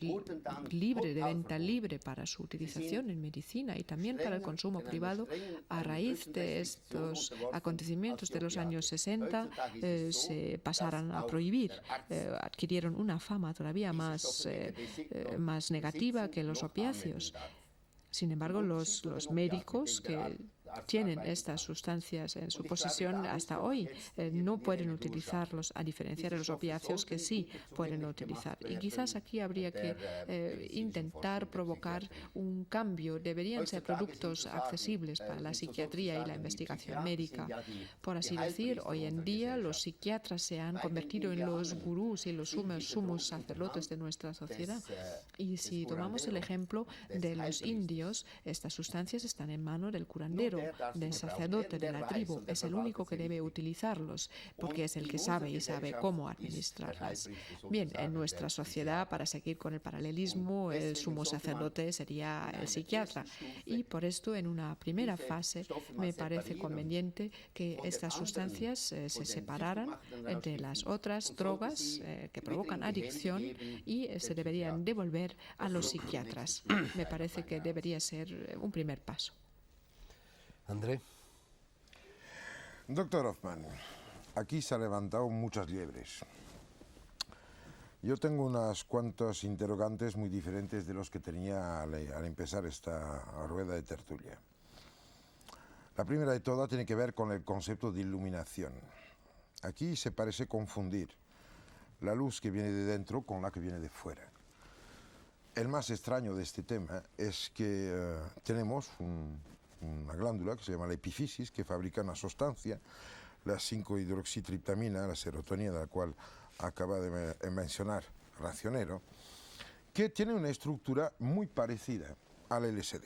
libres, de venta libre para su utilización en medicina y también para el consumo privado, a raíz de estos acontecimientos de los años 60 se pasaron a prohibir, adquirieron una fama todavía más negativa que los opiáceos. Sin embargo, los médicos que tienen estas sustancias en su posesión hasta hoy no pueden utilizarlos, a diferencia de los opiáceos que sí pueden utilizar. Y quizás aquí habría que intentar provocar un cambio. Deberían ser productos accesibles para la psiquiatría y la investigación médica. Por así decir, hoy en día los psiquiatras se han convertido en los gurús y los sumos sacerdotes de nuestra sociedad. Y si tomamos el ejemplo de los indios, estas sustancias están en manos del curandero, del sacerdote de la tribu. Es el único que debe utilizarlos porque es el que sabe y sabe cómo administrarlas. Bien, en nuestra sociedad, para seguir con el paralelismo, el sumo sacerdote sería el psiquiatra, y por esto en una primera fase me parece conveniente que estas sustancias se separaran de las otras drogas que provocan adicción y se deberían devolver a los psiquiatras. Me parece que debería ser un primer paso. André. Doctor Hoffman, aquí se han levantado muchas liebres. Yo tengo unas cuantas interrogantes muy diferentes de los que tenía al empezar esta rueda de tertulia. La primera de todas tiene que ver con el concepto de iluminación. Aquí se parece confundir la luz que viene de dentro con la que viene de fuera. El más extraño de este tema es que tenemos una glándula que se llama la epífisis, que fabrica una sustancia, la 5-hidroxitriptamina, la serotonina, la cual acaba de mencionar Racionero, que tiene una estructura muy parecida al LSD.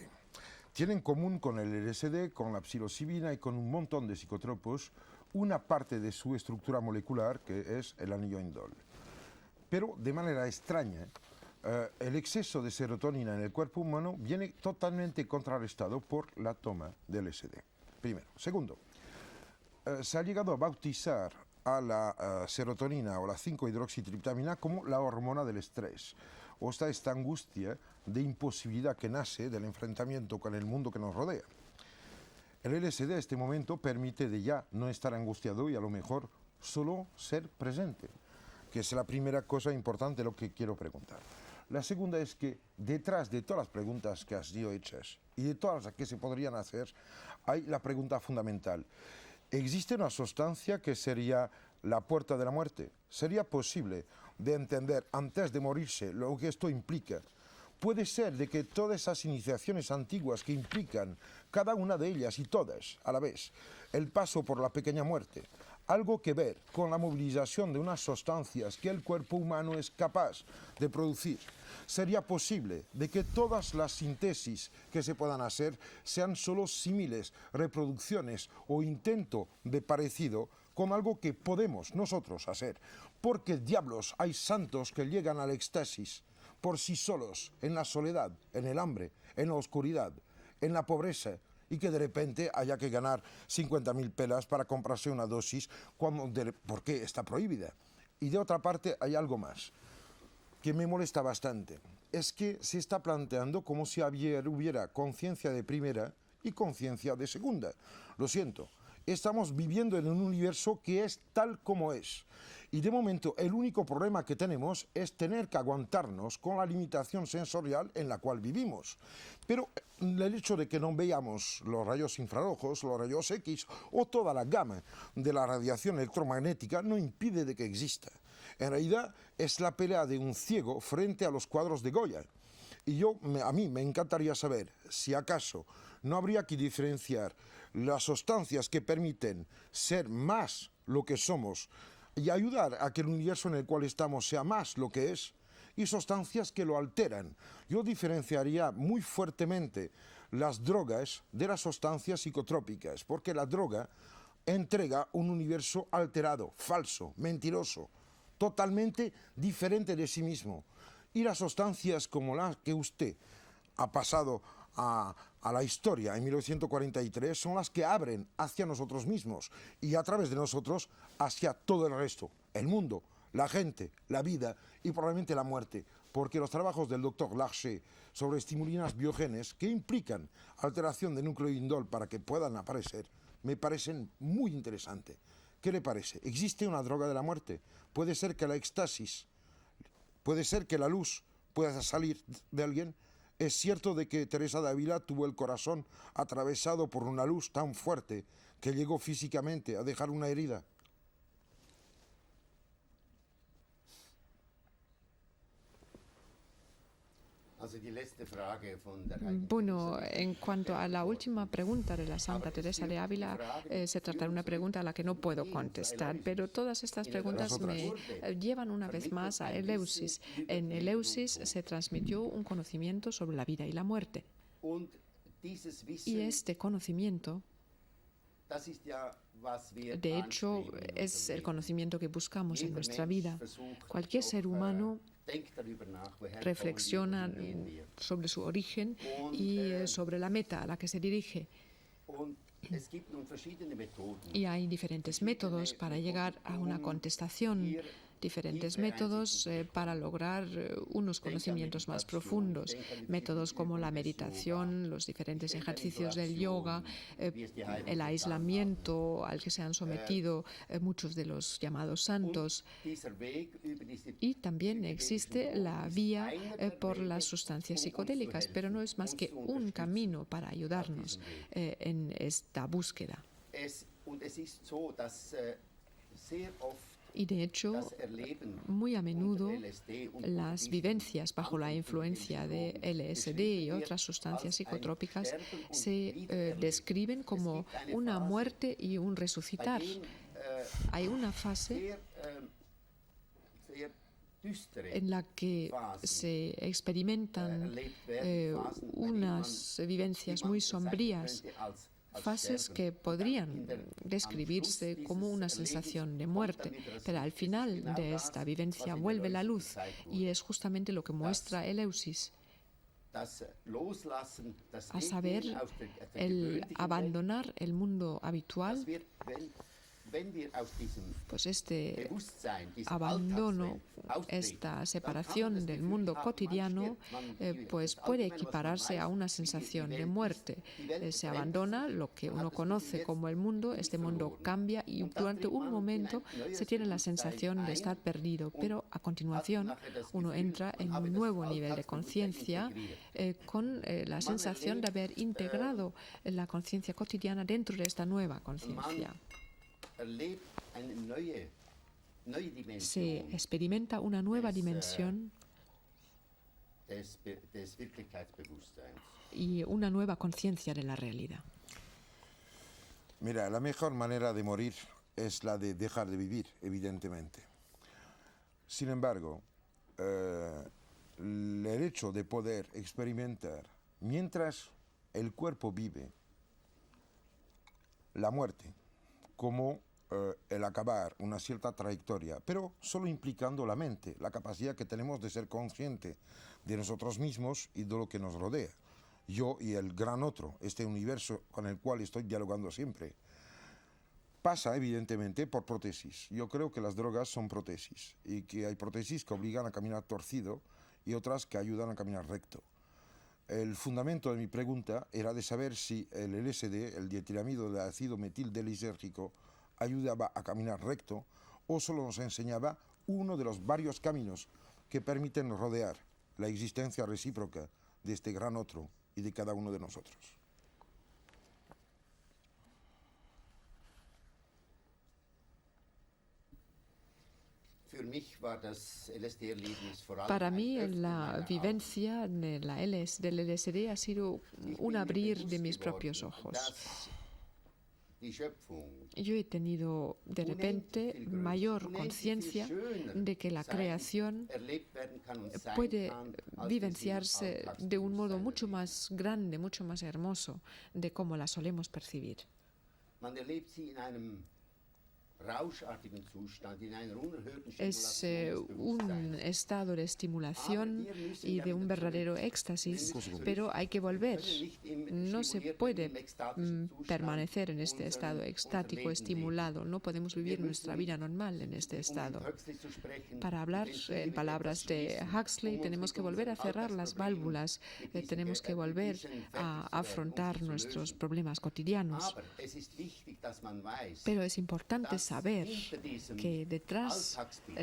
Tiene en común con el LSD, con la psilocibina y con un montón de psicotropos una parte de su estructura molecular, que es el anillo indol. Pero de manera extraña, el exceso de serotonina en el cuerpo humano viene totalmente contrarrestado por la toma del LSD. Primero. Segundo, se ha llegado a bautizar a la serotonina o la 5-hidroxitriptamina como la hormona del estrés, o esta angustia de imposibilidad que nace del enfrentamiento con el mundo que nos rodea. El LSD en este momento permite de ya no estar angustiado y a lo mejor solo ser presente, que es la primera cosa importante lo que quiero preguntar. La segunda es que detrás de todas las preguntas que has sido hechas y de todas las que se podrían hacer, hay la pregunta fundamental. ¿Existe una sustancia que sería la puerta de la muerte? ¿Sería posible de entender antes de morirse lo que esto implica? Puede ser de que todas esas iniciaciones antiguas que implican, cada una de ellas y todas a la vez, el paso por la pequeña muerte, algo que ver con la movilización de unas sustancias que el cuerpo humano es capaz de producir. Sería posible de que todas las síntesis que se puedan hacer sean solo símiles, reproducciones o intento de parecido con algo que podemos nosotros hacer. Porque diablos, hay santos que llegan al éxtasis por sí solos, en la soledad, en el hambre, en la oscuridad, en la pobreza, y que de repente haya que ganar 50.000 pelas para comprarse una dosis porque está prohibida. Y de otra parte hay algo más que me molesta bastante. Es que se está planteando como si hubiera conciencia de primera y conciencia de segunda. Lo siento, estamos viviendo en un universo que es tal como es. Y de momento el único problema que tenemos es tener que aguantarnos con la limitación sensorial en la cual vivimos. Pero el hecho de que no veamos los rayos infrarrojos, los rayos X o toda la gama de la radiación electromagnética no impide de que exista. En realidad es la pelea de un ciego frente a los cuadros de Goya. Y a mí me encantaría saber si acaso no habría que diferenciar las sustancias que permiten ser más lo que somos y ayudar a que el universo en el cual estamos sea más lo que es, y sustancias que lo alteran. Yo diferenciaría muy fuertemente las drogas de las sustancias psicotrópicas, porque la droga entrega un universo alterado, falso, mentiroso, totalmente diferente de sí mismo. Y las sustancias como las que usted ha pasado a la historia en 1943 son las que abren hacia nosotros mismos y a través de nosotros hacia todo el resto, el mundo, la gente, la vida y probablemente la muerte, porque los trabajos del doctor Larcher sobre estimulinas biogenes que implican alteración de núcleo indol para que puedan aparecer me parecen muy interesantes. ¿Qué le parece? ¿Existe una droga de la muerte? ¿Puede ser que la éxtasis, puede ser que la luz pueda salir de alguien? Es cierto de que Teresa de Ávila tuvo el corazón atravesado por una luz tan fuerte que llegó físicamente a dejar una herida. Bueno, en cuanto a la última pregunta de la Santa Teresa de Ávila, se trata de una pregunta a la que no puedo contestar, pero todas estas preguntas me llevan una vez más a Eleusis. En Eleusis se transmitió un conocimiento sobre la vida y la muerte. Y este conocimiento, de hecho, es el conocimiento que buscamos en nuestra vida. Cualquier ser humano reflexiona sobre su origen y sobre la meta a la que se dirige. Y hay diferentes métodos para llegar a una contestación, diferentes métodos para lograr unos conocimientos más profundos, métodos como la meditación, los diferentes ejercicios del yoga, el aislamiento al que se han sometido muchos de los llamados santos. Y también existe la vía por las sustancias psicodélicas, pero no es más que un camino para ayudarnos en esta búsqueda. Y de hecho, muy a menudo las vivencias bajo la influencia de LSD y otras sustancias psicotrópicas se describen como una muerte y un resucitar. Hay una fase en la que se experimentan unas vivencias muy sombrías, fases que podrían describirse como una sensación de muerte, pero al final de esta vivencia vuelve la luz y es justamente lo que muestra Eleusis, a saber, el abandonar el mundo habitual. Pues este abandono, esta separación del mundo cotidiano, pues puede equipararse a una sensación de muerte. Se abandona lo que uno conoce como el mundo, este mundo cambia y durante un momento se tiene la sensación de estar perdido, pero a continuación uno entra en un nuevo nivel de conciencia con la sensación de haber integrado la conciencia cotidiana dentro de esta nueva conciencia. Se experimenta una nueva dimensión y una nueva conciencia de la realidad. Mira, la mejor manera de morir es la de dejar de vivir, evidentemente. Sin embargo, el hecho de poder experimentar, mientras el cuerpo vive, la muerte, como el acabar una cierta trayectoria, pero solo implicando la mente, la capacidad que tenemos de ser consciente de nosotros mismos y de lo que nos rodea. Yo y el gran otro, este universo con el cual estoy dialogando siempre, pasa evidentemente por prótesis. Yo creo que las drogas son prótesis y que hay prótesis que obligan a caminar torcido y otras que ayudan a caminar recto. El fundamento de mi pregunta era de saber si el LSD, el dietilamido de ácido metildelisérgico, ayudaba a caminar recto o solo nos enseñaba uno de los varios caminos que permiten rodear la existencia recíproca de este gran otro y de cada uno de nosotros. Para mí, la vivencia del LSD ha sido un abrir de mis propios ojos. Yo he tenido de repente mayor conciencia de que la creación puede vivenciarse de un modo mucho más grande, mucho más hermoso de cómo la solemos percibir. Es un estado de estimulación y de un verdadero éxtasis, pero hay que volver. No se puede permanecer en este estado extático, estimulado. No podemos vivir nuestra vida normal en este estado. Para hablar en palabras de Huxley, tenemos que volver a cerrar las válvulas, tenemos que volver a afrontar nuestros problemas cotidianos. Pero es importante saber que detrás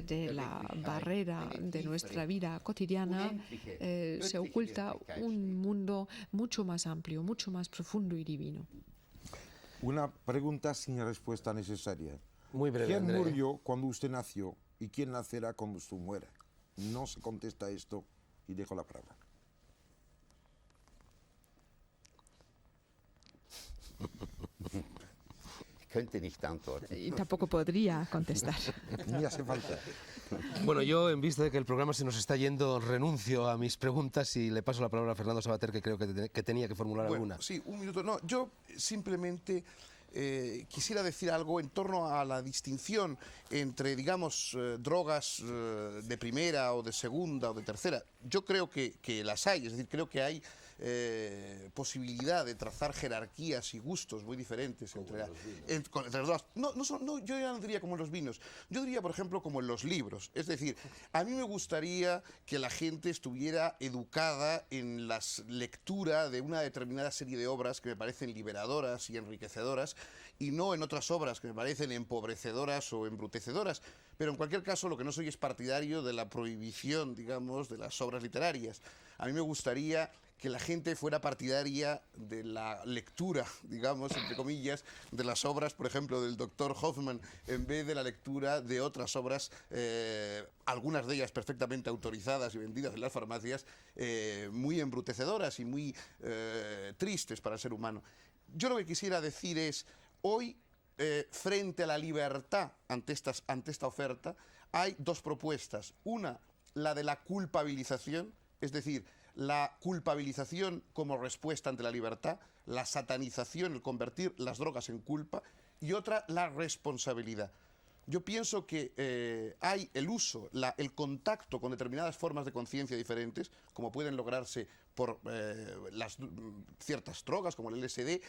de la barrera de nuestra vida cotidiana se oculta un mundo mucho más amplio, mucho más profundo y divino. Una pregunta sin respuesta necesaria. Muy breve, ¿Quién André. murió cuando usted nació y quién nacerá cuando usted muera? No se contesta esto y dejo la palabra. Y tampoco podría contestar. Ni hace falta. Bueno, yo en vista de que el programa se nos está yendo, renuncio a mis preguntas y le paso la palabra a Fernando Savater, que creo que tenía que formular alguna. Sí, un minuto. No, yo simplemente quisiera decir algo en torno a la distinción entre, digamos, drogas de primera o de segunda o de tercera. Yo creo que las hay, es decir, creo que hay posibilidad de trazar jerarquías y gustos muy diferentes entre las dos. No, yo ya no diría como en los vinos, yo diría, por ejemplo, como en los libros. Es decir, a mí me gustaría que la gente estuviera educada en la lectura de una determinada serie de obras que me parecen liberadoras y enriquecedoras, y no en otras obras que me parecen empobrecedoras o embrutecedoras. Pero en cualquier caso, lo que no soy es partidario de la prohibición, digamos, de las obras literarias. A mí me gustaría que la gente fuera partidaria de la lectura, digamos, entre comillas, de las obras, por ejemplo, del doctor Hoffman, en vez de la lectura de otras obras, algunas de ellas perfectamente autorizadas y vendidas en las farmacias, muy embrutecedoras y muy tristes para el ser humano. Yo lo que quisiera decir es, hoy, frente a la libertad ante esta oferta, hay dos propuestas. Una, la de la culpabilización, es decir, la culpabilización como respuesta ante la libertad, la satanización, el convertir las drogas en culpa, y otra, la responsabilidad. Yo pienso que hay el uso, el contacto con determinadas formas de conciencia diferentes, como pueden lograrse por ciertas drogas, como el LSD,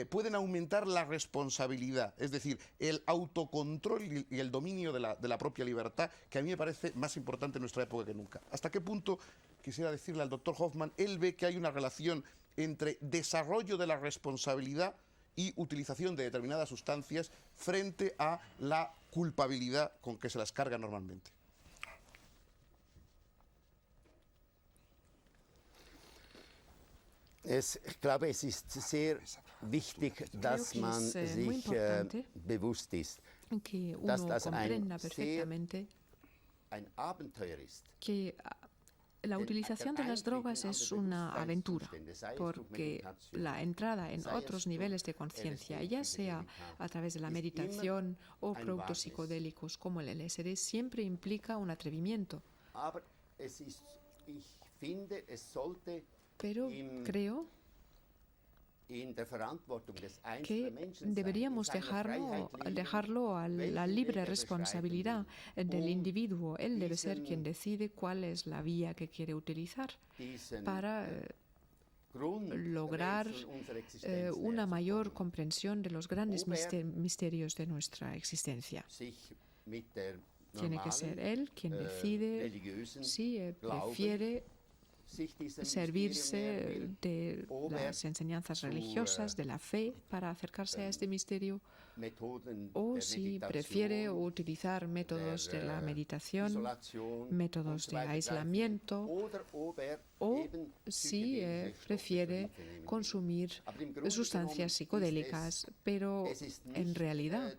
pueden aumentar la responsabilidad, es decir, el autocontrol y el dominio de la propia libertad, que a mí me parece más importante en nuestra época que nunca. ¿Hasta qué punto, quisiera decirle al doctor Hoffman, él ve que hay una relación entre desarrollo de la responsabilidad y utilización de determinadas sustancias frente a la culpabilidad con que se las carga normalmente? Ich glaube, es ist sehr wichtig, dass man sich bewusst ist, que dass uno das comprenda perfectamente ein Abenteuer ist. Que La utilización de las drogas es una aventura, porque la entrada en otros niveles de conciencia, ya sea a través de la meditación o productos psicodélicos como el LSD, siempre implica un atrevimiento. Pero creo que deberíamos dejarlo a la libre responsabilidad del individuo. Él debe ser quien decide cuál es la vía que quiere utilizar para lograr una mayor comprensión de los grandes misterios de nuestra existencia. Tiene que ser él quien decide si prefiere servirse de las enseñanzas religiosas, de la fe, para acercarse a este misterio, o si prefiere utilizar métodos de la meditación, métodos de aislamiento, o si prefiere consumir sustancias psicodélicas, pero en realidad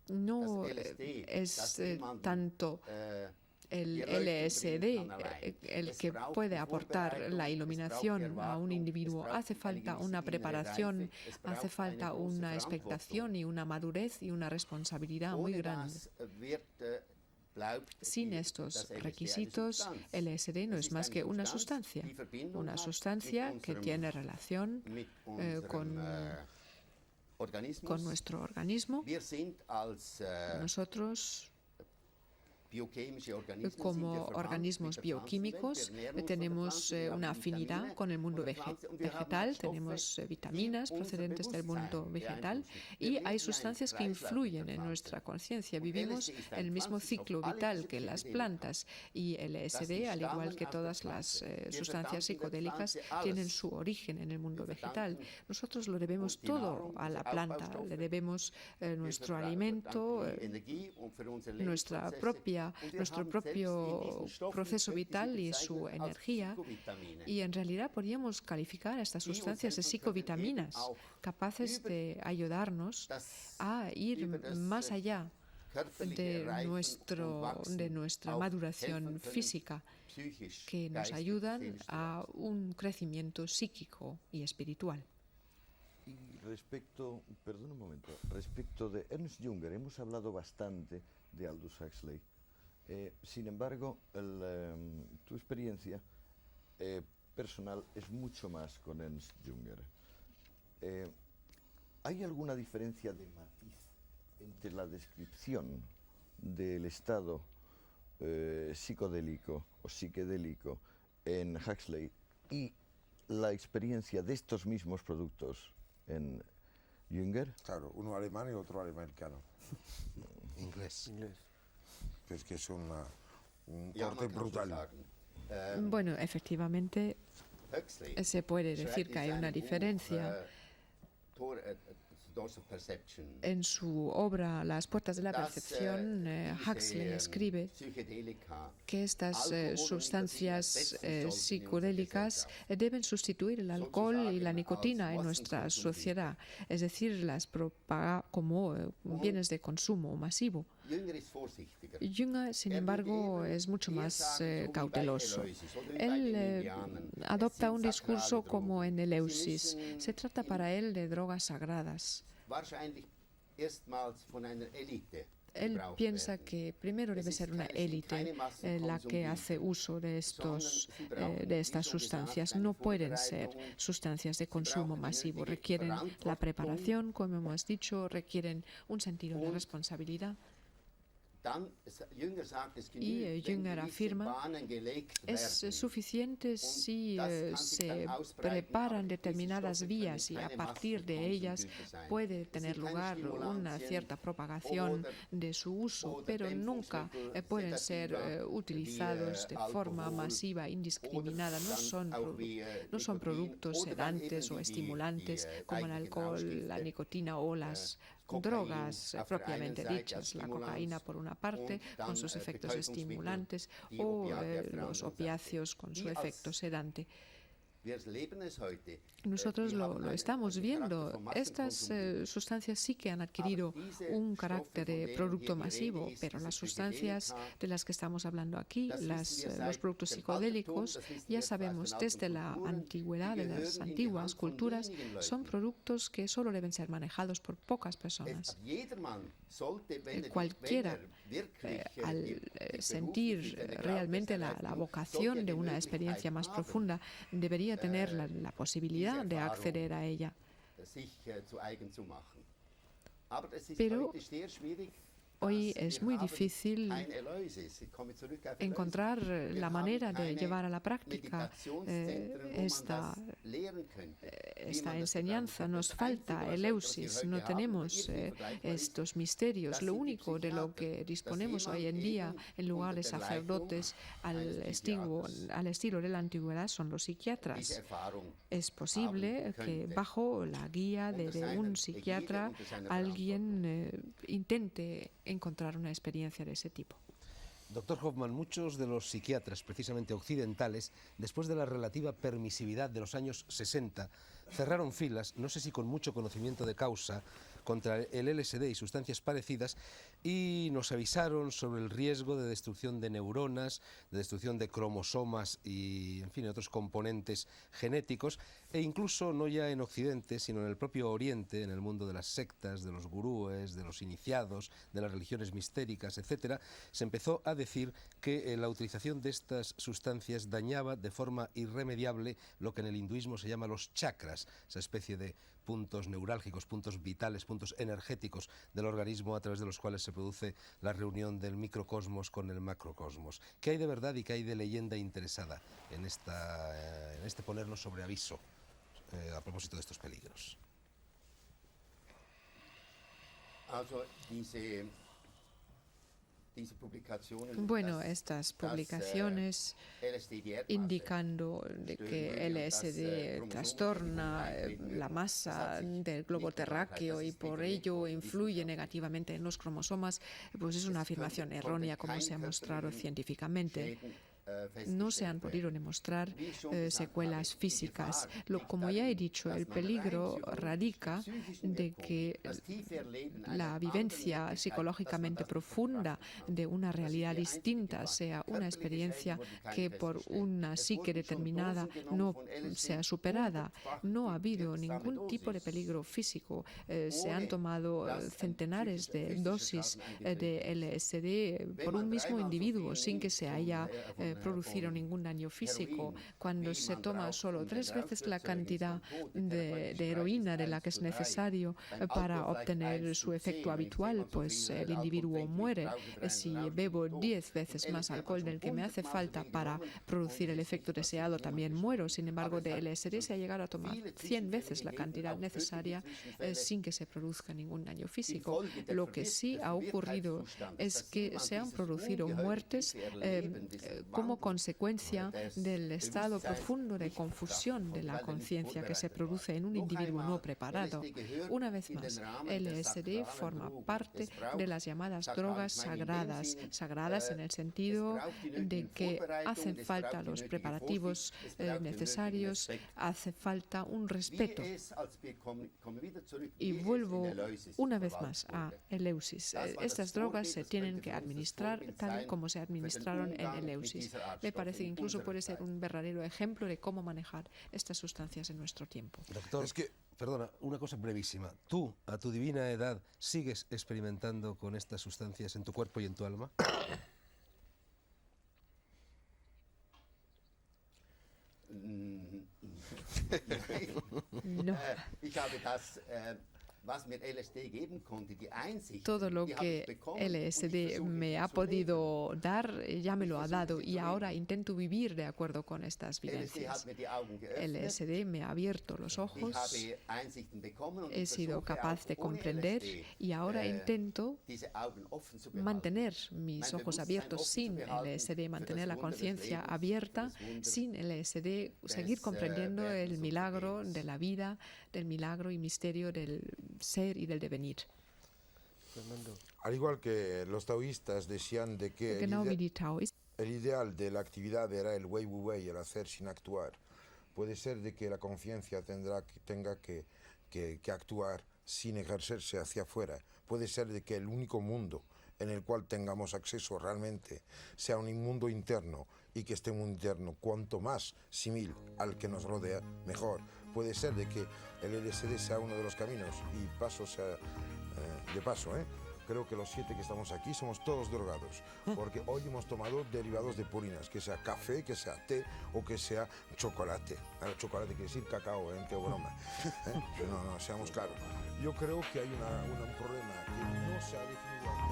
no es tanto el LSD el que puede aportar la iluminación a un individuo. Hace falta una preparación, hace falta una expectación y una madurez y una responsabilidad muy grande. Sin estos requisitos, el LSD no es más que una sustancia que tiene relación con nuestro organismo. Nosotros, como organismos bioquímicos, tenemos una afinidad con el mundo vegetal, tenemos vitaminas procedentes del mundo vegetal y hay sustancias que influyen en nuestra conciencia. Vivimos en el mismo ciclo vital que las plantas y el LSD, al igual que todas las sustancias psicodélicas, tienen su origen en el mundo vegetal. Nosotros lo debemos todo a la planta, le debemos nuestro alimento, nuestro propio proceso vital y su energía, y en realidad podríamos calificar a estas sustancias de psicovitaminas, capaces de ayudarnos a ir más allá de nuestra maduración física, que nos ayudan a un crecimiento psíquico y espiritual. Y respecto de Ernst Jünger, hemos hablado bastante de Aldous Huxley. Sin embargo, tu experiencia personal es mucho más con Ernst Jünger. ¿Hay alguna diferencia de matiz entre la descripción del estado psicodélico o psiquedélico en Huxley y la experiencia de estos mismos productos en Jünger? Claro, uno alemán y otro americano. Inglés. Es que es un corte brutal. Bueno, efectivamente, se puede decir que hay una diferencia. En su obra Las puertas de la percepción, Huxley escribe que estas sustancias psicodélicas deben sustituir el alcohol y la nicotina en nuestra sociedad, es decir, las propaga como bienes de consumo masivo. Jünger, sin embargo, es mucho más cauteloso. Él adopta un discurso como en Eleusis. Se trata para él de drogas sagradas. Él piensa que primero debe ser una élite la que hace uso de estas sustancias. No pueden ser sustancias de consumo masivo. Requieren la preparación, como hemos dicho, requieren un sentido de responsabilidad. Y Jünger afirma, es suficiente si se preparan determinadas vías y a partir de ellas puede tener lugar una cierta propagación de su uso, pero nunca pueden ser utilizados de forma masiva, indiscriminada. No son productos sedantes o estimulantes como el alcohol, la nicotina o las drogas propiamente dichas, la cocaína por una parte con sus efectos estimulantes o los opiáceos con su efecto sedante. Nosotros lo estamos viendo. Estas sustancias sí que han adquirido un carácter de producto masivo, pero las sustancias de las que estamos hablando aquí, los productos psicodélicos, ya sabemos desde la antigüedad, de las antiguas culturas, son productos que solo deben ser manejados por pocas personas. Cualquiera, al sentir realmente la vocación de una experiencia más profunda, debería tener la posibilidad de acceder a ella. Pero hoy es muy difícil encontrar la manera de llevar a la práctica esta enseñanza. Nos falta eleusis, no tenemos estos misterios. Lo único de lo que disponemos hoy en día, en lugar de sacerdotes al estilo de la antigüedad, son los psiquiatras. Es posible que bajo la guía de un psiquiatra alguien intente encontrar una experiencia de ese tipo. Doctor Hoffman, muchos de los psiquiatras, precisamente occidentales, después de la relativa permisividad de los años 60, cerraron filas, no sé si con mucho conocimiento de causa, contra el LSD y sustancias parecidas, y nos avisaron sobre el riesgo de destrucción de neuronas, de destrucción de cromosomas y, en fin, otros componentes genéticos, e incluso no ya en Occidente, sino en el propio Oriente, en el mundo de las sectas, de los gurúes, de los iniciados, de las religiones mistéricas, etc., se empezó a decir que la utilización de estas sustancias dañaba de forma irremediable lo que en el hinduismo se llama los chakras, esa especie de puntos neurálgicos, puntos vitales, puntos energéticos del organismo a través de los cuales se produce la reunión del microcosmos con el macrocosmos. ¿Qué hay de verdad y qué hay de leyenda interesada en este ponernos sobre aviso a propósito de estos peligros? Bueno, estas publicaciones indicando de que LSD trastorna la masa del globo terráqueo y por ello influye negativamente en los cromosomas, pues es una afirmación errónea, como se ha mostrado científicamente. No se han podido demostrar secuelas físicas. Como ya he dicho, el peligro radica de que la vivencia psicológicamente profunda de una realidad distinta sea una experiencia que por una psique determinada no sea superada. No ha habido ningún tipo de peligro físico. Se han tomado centenares de dosis de LSD por un mismo individuo sin que se haya producido ningún daño físico. Cuando se toma solo 3 veces la cantidad de heroína de la que es necesario para obtener su efecto habitual, pues el individuo muere. Si bebo 10 veces más alcohol del que me hace falta para producir el efecto deseado, también muero. Sin embargo, de LSD se ha llegado a tomar 100 veces la cantidad necesaria sin que se produzca ningún daño físico. Lo que sí ha ocurrido es que se han producido muertes como consecuencia del estado profundo de confusión de la conciencia que se produce en un individuo no preparado. Una vez más, LSD forma parte de las llamadas drogas sagradas, sagradas en el sentido de que hacen falta los preparativos necesarios, hace falta un respeto. Y vuelvo una vez más a eleusis. Estas drogas se tienen que administrar tal como se administraron en eleusis. Me parece que incluso puede ser un verdadero ejemplo de cómo manejar estas sustancias en nuestro tiempo. Doctor, perdona, una cosa brevísima. ¿Tú, a tu divina edad, sigues experimentando con estas sustancias en tu cuerpo y en tu alma? No. Todo lo que LSD me ha podido dar, ya me lo ha dado y ahora intento vivir de acuerdo con estas vivencias. LSD me ha abierto los ojos, he sido capaz de comprender y ahora intento mantener mis ojos abiertos sin LSD, mantener la conciencia abierta sin LSD, seguir comprendiendo el milagro de la vida, del milagro y misterio del ser y del devenir. Al igual que los taoístas decían de que el ideal de la actividad era el wei wu wei, el hacer sin actuar, puede ser de que la conciencia tenga que actuar sin ejercerse hacia afuera, puede ser de que el único mundo en el cual tengamos acceso realmente sea un mundo interno y que este mundo interno cuanto más simil al que nos rodea, mejor. Puede ser de que el LSD sea uno de los caminos y creo que los 7 que estamos aquí somos todos drogados, porque hoy hemos tomado derivados de purinas, que sea café, que sea té o que sea chocolate. El chocolate quiere decir cacao, qué broma. No, seamos claros. Yo creo que hay un problema que no se ha definido.